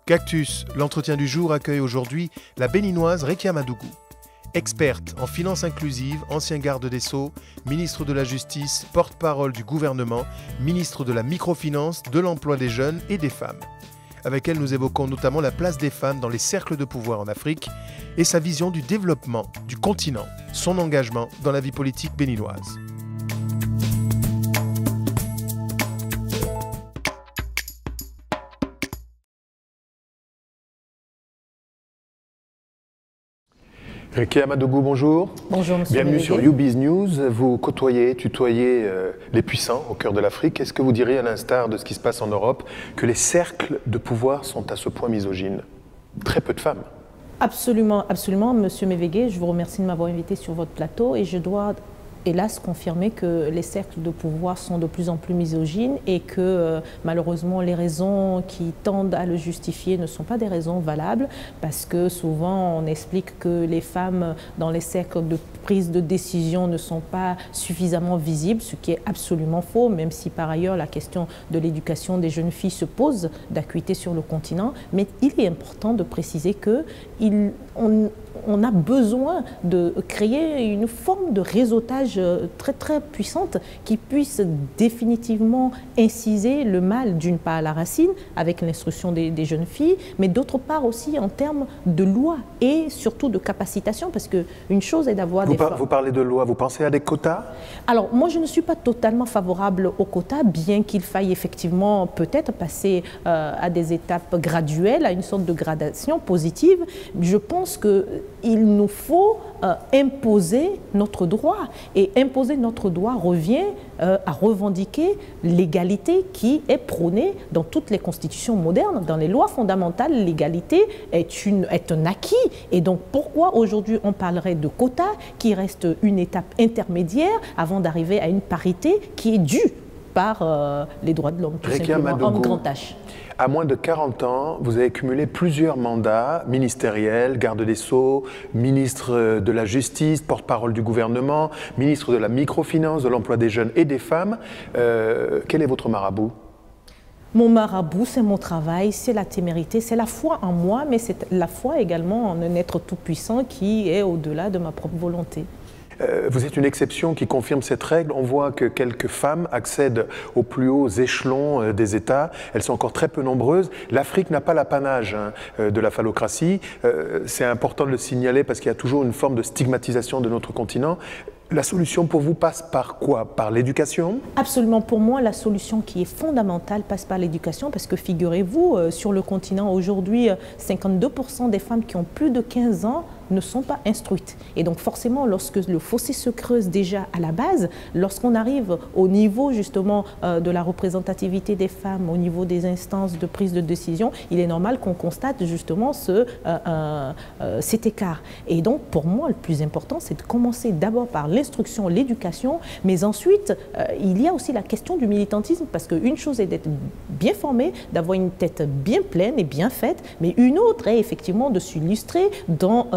Cactus, l'entretien du jour accueille aujourd'hui la béninoise Rekia Madougou. Experte en finances inclusives, ancien garde des Sceaux, ministre de la Justice, porte-parole du gouvernement, ministre de la microfinance, de l'emploi des jeunes et des femmes. Avec elle, nous évoquons notamment la place des femmes dans les cercles de pouvoir en Afrique et sa vision du développement du continent, son engagement dans la vie politique béninoise. Rekia Madougou, bonjour. Bonjour, monsieur. Bienvenue sur YouBiz News. Vous côtoyez, tutoyez les puissants au cœur de l'Afrique. Est-ce que vous diriez, à l'instar de ce qui se passe en Europe, que les cercles de pouvoir sont à ce point misogynes? Très peu de femmes. Absolument, absolument, monsieur Mévégué. Je vous remercie de m'avoir invité sur votre plateau et je dois hélas confirmer que les cercles de pouvoir sont de plus en plus misogynes et que malheureusement les raisons qui tendent à le justifier ne sont pas des raisons valables, parce que souvent on explique que les femmes dans les cercles de prise de décision ne sont pas suffisamment visibles, ce qui est absolument faux, même si par ailleurs la question de l'éducation des jeunes filles se pose d'acuité sur le continent. Mais il est important de préciser qu'on a besoin de créer une forme de réseautage très très puissante qui puisse définitivement inciser le mal, d'une part à la racine avec l'instruction des jeunes filles, mais d'autre part aussi en termes de loi et surtout de capacitation, parce qu'une chose est d'avoir des femmes. Vous parlez de loi, vous pensez à des quotas? Alors moi je ne suis pas totalement favorable aux quotas, bien qu'il faille effectivement peut-être passer à des étapes graduelles, à une sorte de gradation positive. Je pense qu'il nous faut imposer notre droit. Et imposer notre droit revient à revendiquer l'égalité qui est prônée dans toutes les constitutions modernes. Dans les lois fondamentales, l'égalité est un acquis. Et donc pourquoi aujourd'hui on parlerait de quotas qui reste une étape intermédiaire avant d'arriver à une parité qui est due par les droits de l'homme, tout simplement, homme grand H. À moins de 40 ans, vous avez cumulé plusieurs mandats ministériels, garde des Sceaux, ministre de la Justice, porte-parole du gouvernement, ministre de la microfinance, de l'emploi des jeunes et des femmes. Quel est votre marabout? Mon marabout, c'est mon travail, c'est la témérité, c'est la foi en moi, mais c'est la foi également en un être tout-puissant qui est au-delà de ma propre volonté. Vous êtes une exception qui confirme cette règle. On voit que quelques femmes accèdent aux plus hauts échelons des États. Elles sont encore très peu nombreuses. L'Afrique n'a pas l'apanage de la phallocratie. C'est important de le signaler parce qu'il y a toujours une forme de stigmatisation de notre continent. La solution pour vous passe par quoi? Par l'éducation? Absolument. Pour moi, la solution qui est fondamentale passe par l'éducation, parce que figurez-vous, sur le continent aujourd'hui, 52% des femmes qui ont plus de 15 ans ne sont pas instruites. Et donc forcément, lorsque le fossé se creuse déjà à la base, lorsqu'on arrive au niveau justement de la représentativité des femmes, au niveau des instances de prise de décision, il est normal qu'on constate justement cet écart. Et donc pour moi, le plus important, c'est de commencer d'abord par l'instruction, l'éducation, mais ensuite, il y a aussi la question du militantisme, parce qu'une chose est d'être bien formé, d'avoir une tête bien pleine et bien faite, mais une autre est effectivement de s'illustrer dans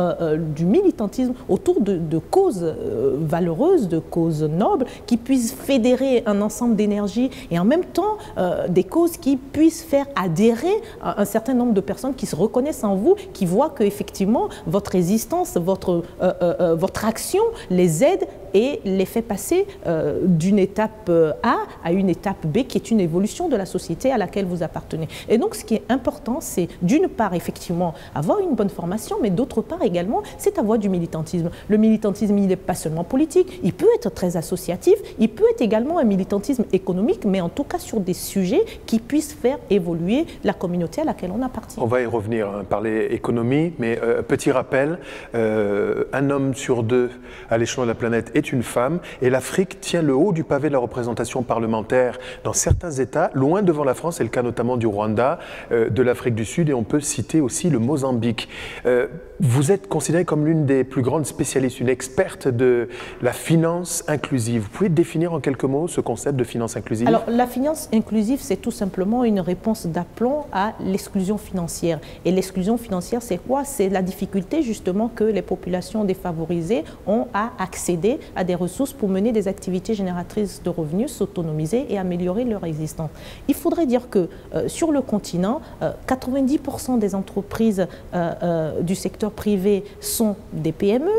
du militantisme autour de causes valeureuses, de causes nobles, qui puissent fédérer un ensemble d'énergie et en même temps des causes qui puissent faire adhérer un certain nombre de personnes qui se reconnaissent en vous, qui voient qu'effectivement votre résistance, votre action les aide et les fait passer d'une étape A à une étape B, qui est une évolution de la société à laquelle vous appartenez. Et donc ce qui est important, c'est d'une part effectivement avoir une bonne formation, mais d'autre part également, c'est avoir du militantisme. Le militantisme, il n'est pas seulement politique, il peut être très associatif, il peut être également un militantisme économique, mais en tout cas sur des sujets qui puissent faire évoluer la communauté à laquelle on appartient. On va y revenir, parler économie, mais petit rappel, un homme sur deux à l'échelon de la planète est une femme, et l'Afrique tient le haut du pavé de la représentation parlementaire dans certains États, loin devant la France, c'est le cas notamment du Rwanda, de l'Afrique du Sud, et on peut citer aussi le Mozambique. Vous êtes considérée comme l'une des plus grandes spécialistes, une experte de la finance inclusive. Vous pouvez définir en quelques mots ce concept de finance inclusive? Alors, la finance inclusive, c'est tout simplement une réponse d'aplomb à l'exclusion financière. Et l'exclusion financière, c'est quoi? C'est la difficulté justement que les populations défavorisées ont à accéder à des ressources pour mener des activités génératrices de revenus, s'autonomiser et améliorer leur existence. Il faudrait dire que sur le continent, 90% des entreprises du secteur privé sont des PME,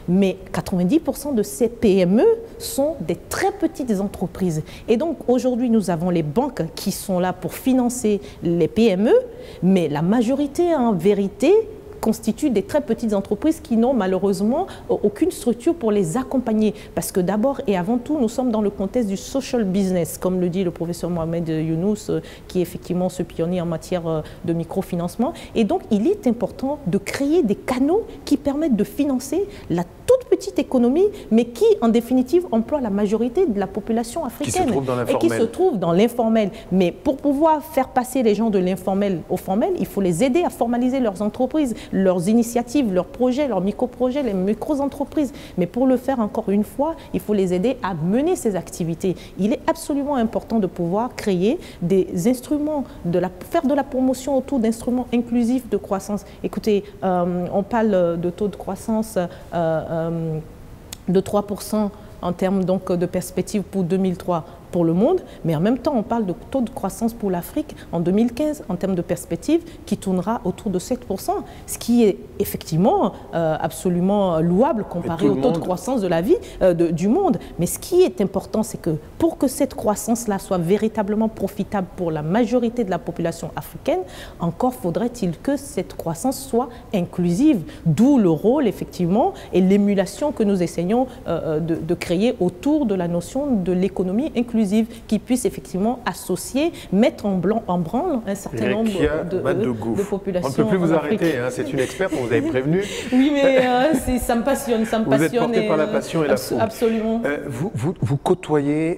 mais 90% de ces PME sont des très petites entreprises. Et donc aujourd'hui, nous avons les banques qui sont là pour financer les PME, mais la majorité en vérité constituent des très petites entreprises qui n'ont malheureusement aucune structure pour les accompagner. Parce que d'abord et avant tout, nous sommes dans le contexte du social business, comme le dit le professeur Mohamed Younous, qui est effectivement ce pionnier en matière de microfinancement. Et donc, il est important de créer des canaux qui permettent de financer la toute petite économie, mais qui, en définitive, emploie la majorité de la population africaine. Qui se trouve dans l'informel. Et qui se trouve dans l'informel. Mais pour pouvoir faire passer les gens de l'informel au formel, il faut les aider à formaliser leurs entreprises, leurs initiatives, leurs projets, leurs micro-projets, les micro-entreprises. Mais pour le faire, encore une fois, il faut les aider à mener ces activités. Il est absolument important de pouvoir créer des instruments, faire de la promotion autour d'instruments inclusifs de croissance. Écoutez, on parle de taux de croissance de 3% en termes donc de perspective pour 2003 pour le monde, mais en même temps, on parle de taux de croissance pour l'Afrique en 2015 en termes de perspective qui tournera autour de 7%, ce qui est effectivement absolument louable comparé au taux de croissance de la vie du monde. Mais ce qui est important, c'est que pour que cette croissance-là soit véritablement profitable pour la majorité de la population africaine, encore faudrait-il que cette croissance soit inclusive, d'où le rôle effectivement et l'émulation que nous essayons de créer autour de la notion de l'économie inclusive, qui puisse effectivement associer, mettre en branle un certain nombre de populations. On ne peut plus vous arrêter, hein, c'est une experte, on vous avait prévenu. Oui, mais ça me passionne, ça me passionne. Vous êtes porté par la passion et la fougue. Absolument. Vous côtoyez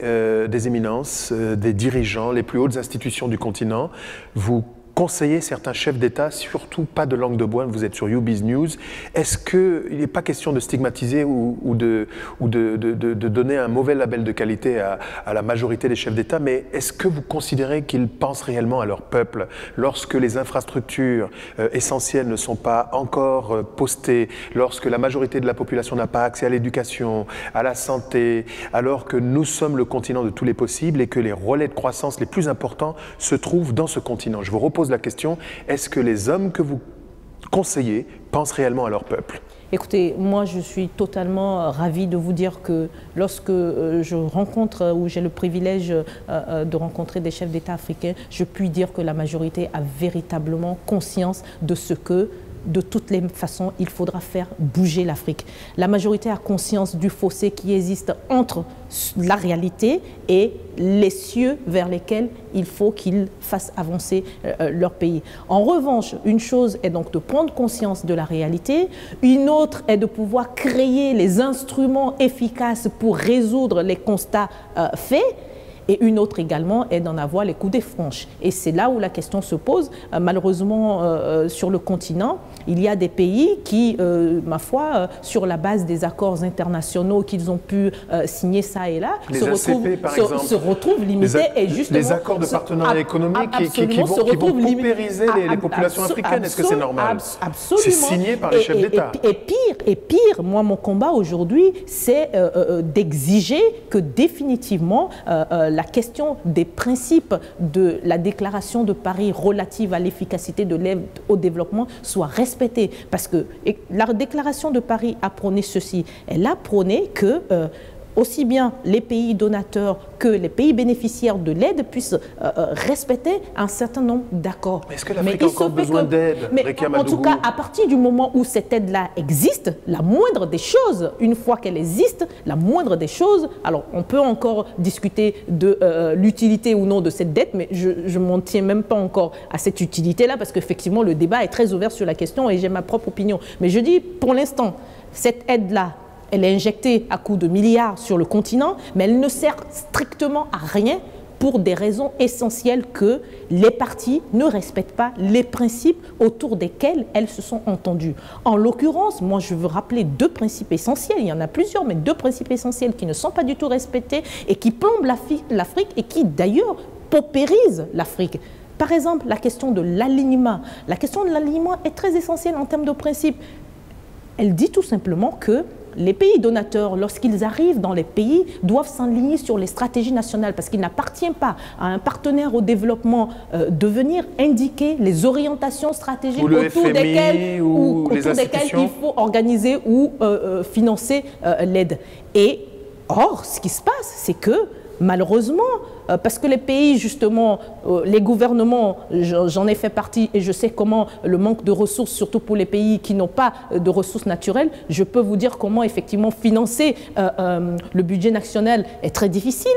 des éminences, des dirigeants, les plus hautes institutions du continent. Vous conseiller certains chefs d'État, surtout pas de langue de bois, vous êtes sur YouBiz News. Est-ce qu'il n'est pas question de stigmatiser ou de donner un mauvais label de qualité à la majorité des chefs d'État, mais est-ce que vous considérez qu'ils pensent réellement à leur peuple lorsque les infrastructures essentielles ne sont pas encore postées, lorsque la majorité de la population n'a pas accès à l'éducation, à la santé, alors que nous sommes le continent de tous les possibles et que les relais de croissance les plus importants se trouvent dans ce continent? Je vous repose la question, est-ce que les hommes que vous conseillez pensent réellement à leur peuple? Écoutez, moi je suis totalement ravie de vous dire que lorsque je rencontre ou j'ai le privilège de rencontrer des chefs d'État africains, je puis dire que la majorité a véritablement conscience de ce que de toutes les façons, il faudra faire bouger l'Afrique. La majorité a conscience du fossé qui existe entre la réalité et les cieux vers lesquels il faut qu'ils fassent avancer leur pays. En revanche, une chose est donc de prendre conscience de la réalité, une autre est de pouvoir créer les instruments efficaces pour résoudre les constats faits. Et une autre également est d'en avoir les coups des franches. Et c'est là où la question se pose. Malheureusement, sur le continent, il y a des pays qui, ma foi, sur la base des accords internationaux qu'ils ont pu signer ça et là, se retrouvent limités et justement... Les accords de partenariat économique qui vont paupériser les populations africaines, est-ce que c'est normal? Absolument. C'est signé par les chefs d'État. Et pire, moi, mon combat aujourd'hui, c'est d'exiger que définitivement la question des principes de la déclaration de Paris relative à l'efficacité de l'aide au développement soit respectée. Parce que la déclaration de Paris a prôné ceci. Elle a prôné que aussi bien les pays donateurs que les pays bénéficiaires de l'aide puissent respecter un certain nombre d'accords. Mais est-ce que l'Afrique a encore besoin d'aide? En tout cas, à partir du moment où cette aide-là existe, la moindre des choses, une fois qu'elle existe, la moindre des choses, alors on peut encore discuter de l'utilité ou non de cette dette, mais je ne m'en tiens même pas encore à cette utilité-là, parce qu'effectivement, le débat est très ouvert sur la question et j'ai ma propre opinion. Mais je dis, pour l'instant, cette aide-là, elle est injectée à coups de milliards sur le continent, mais elle ne sert strictement à rien pour des raisons essentielles que les parties ne respectent pas les principes autour desquels elles se sont entendues. En l'occurrence, moi je veux rappeler deux principes essentiels, il y en a plusieurs, mais deux principes essentiels qui ne sont pas du tout respectés et qui plombent l'Afrique et qui d'ailleurs paupérisent l'Afrique. Par exemple, la question de l'alignement. La question de l'alignement est très essentielle en termes de principe. Elle dit tout simplement que les pays donateurs, lorsqu'ils arrivent dans les pays, doivent s'aligner sur les stratégies nationales parce qu'il n'appartient pas à un partenaire au développement de venir indiquer les orientations stratégiques autour desquelles il faut organiser ou financer l'aide. Et or, ce qui se passe, c'est que malheureusement, parce que les pays, justement, les gouvernements, j'en ai fait partie et je sais comment le manque de ressources, surtout pour les pays qui n'ont pas de ressources naturelles, je peux vous dire comment effectivement financer le budget national est très difficile.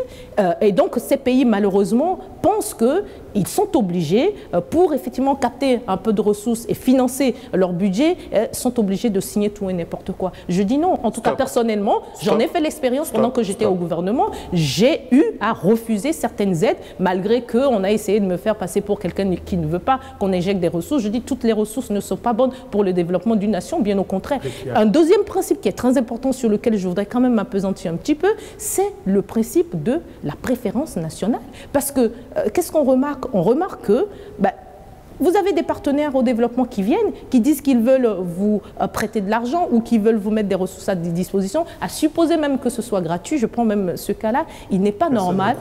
Et donc ces pays, malheureusement, pensent qu'ils sont obligés, pour effectivement capter un peu de ressources et financer leur budget, sont obligés de signer tout et n'importe quoi. Je dis non. En tout cas, personnellement, j'en ai fait l'expérience pendant que j'étais au gouvernement. J'ai eu à refuser certaines aides, malgré qu'on a essayé de me faire passer pour quelqu'un qui ne veut pas qu'on éjecte des ressources. Je dis toutes les ressources ne sont pas bonnes pour le développement d'une nation, bien au contraire. Un deuxième principe qui est très important, sur lequel je voudrais quand même m'appesantir un petit peu, c'est le principe de la préférence nationale. Parce que, qu'est-ce qu'on remarque? On remarque que vous avez des partenaires au développement qui viennent, qui disent qu'ils veulent vous prêter de l'argent ou qu'ils veulent vous mettre des ressources à disposition, à supposer même que ce soit gratuit. Je prends même ce cas-là, il n'est pas normal.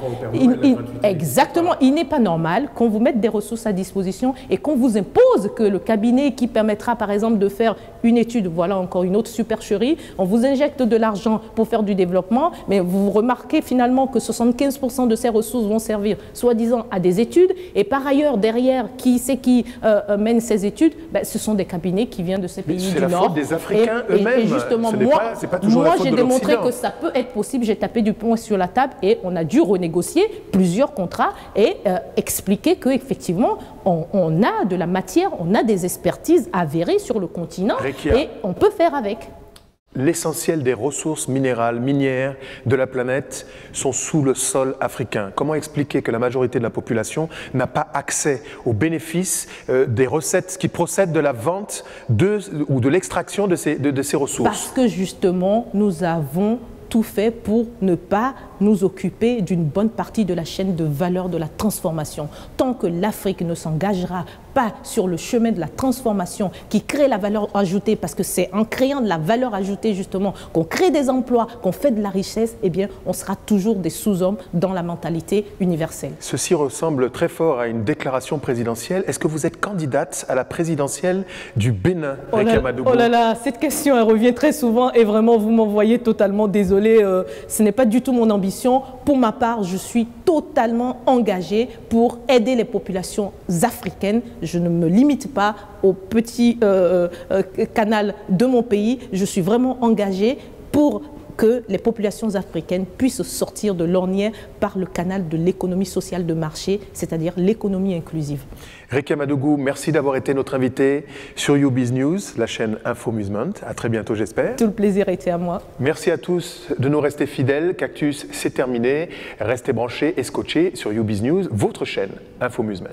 Exactement, il n'est pas normal qu'on vous mette des ressources à disposition et qu'on vous impose que le cabinet qui permettra par exemple de faire une étude, voilà encore une autre supercherie, on vous injecte de l'argent pour faire du développement, mais vous remarquez finalement que 75% de ces ressources vont servir soi-disant à des études et par ailleurs derrière, qui c'est qui mène ces études, ce sont des cabinets qui viennent de ces pays du Nord. C'est la faute des Africains eux-mêmes. Et justement, moi j'ai démontré que ça peut être possible. J'ai tapé du poing sur la table et on a dû renégocier plusieurs contrats et expliquer qu'effectivement, on a de la matière, on a des expertises avérées sur le continent et on peut faire avec. L'essentiel des ressources minérales, minières de la planète sont sous le sol africain. Comment expliquer que la majorité de la population n'a pas accès aux bénéfices des recettes qui procèdent de la vente ou de l'extraction de ces ressources? Parce que justement, nous avons tout fait pour ne pas nous occuper d'une bonne partie de la chaîne de valeur de la transformation. Tant que l'Afrique ne s'engagera pas sur le chemin de la transformation qui crée la valeur ajoutée, parce que c'est en créant de la valeur ajoutée justement qu'on crée des emplois, qu'on fait de la richesse, eh bien on sera toujours des sous-hommes dans la mentalité universelle. Ceci ressemble très fort à une déclaration présidentielle. Est-ce que vous êtes candidate à la présidentielle du Bénin, Rekia Madougou? Oh là là, cette question elle revient très souvent et vraiment vous m'envoyez totalement désolé. Ce n'est pas du tout mon ambition. Pour ma part, je suis totalement engagée pour aider les populations africaines. Je ne me limite pas au petit canal de mon pays. Je suis vraiment engagée pour que les populations africaines puissent sortir de l'ornière par le canal de l'économie sociale de marché, c'est-à-dire l'économie inclusive. Rekia Madougou, merci d'avoir été notre invité sur YouBiz News, la chaîne Infomusement. À très bientôt, j'espère. Tout le plaisir était à moi. Merci à tous de nous rester fidèles. Cactus, c'est terminé. Restez branchés et scotchés sur YouBiz News, votre chaîne Infomusement.